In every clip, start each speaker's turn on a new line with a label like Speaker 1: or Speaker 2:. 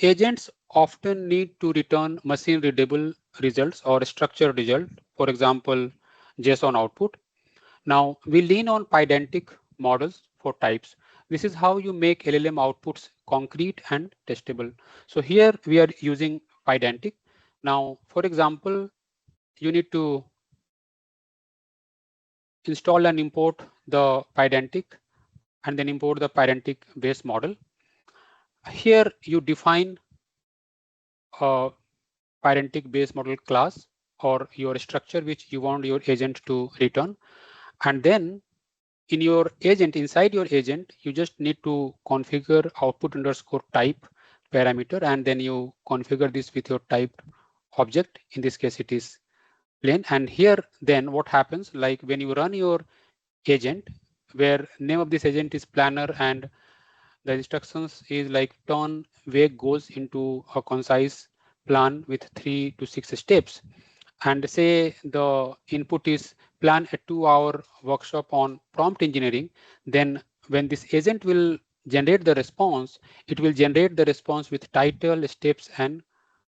Speaker 1: Agents often need to return machine readable results or structured result, for example, JSON output. Now we lean on Pydantic models for types. This is how you make LLM outputs concrete and testable. So here we are using Pydantic. Now, for example, you need to install and import the Pydantic and then import the Pydantic base model. Here you define a Pydantic base model class or your structure which you want your agent to return. And then in your agent, inside your agent, you just need to configure output underscore type parameter, and then you configure this with your typed object. In this case, it is plain. And here, then what happens, like when you run your agent, where name of this agent is planner and the instructions is like turn wake goes into a concise plan with 3 to 6 steps, and say the input is plan a 2-hour workshop on prompt engineering, then when this agent will generate the response, it will generate the response with title, steps, and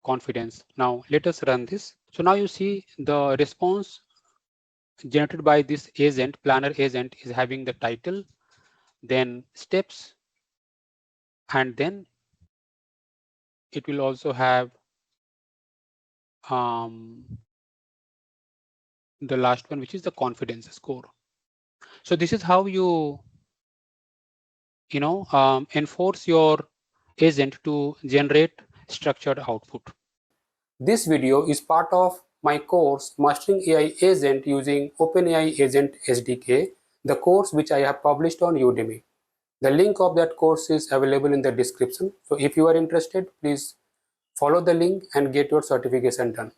Speaker 1: confidence. Now let us run this. So now you see the response generated by this agent, planner agent, is having the title, then steps, and then it will also have the last one, which is the confidence score. So this is how you enforce your agent to generate structured output.
Speaker 2: This video is part of my course Mastering AI Agent using OpenAI Agent SDK, the course which I have published on Udemy. The link of that course is available in the description. So if you are interested, please follow the link and get your certification done.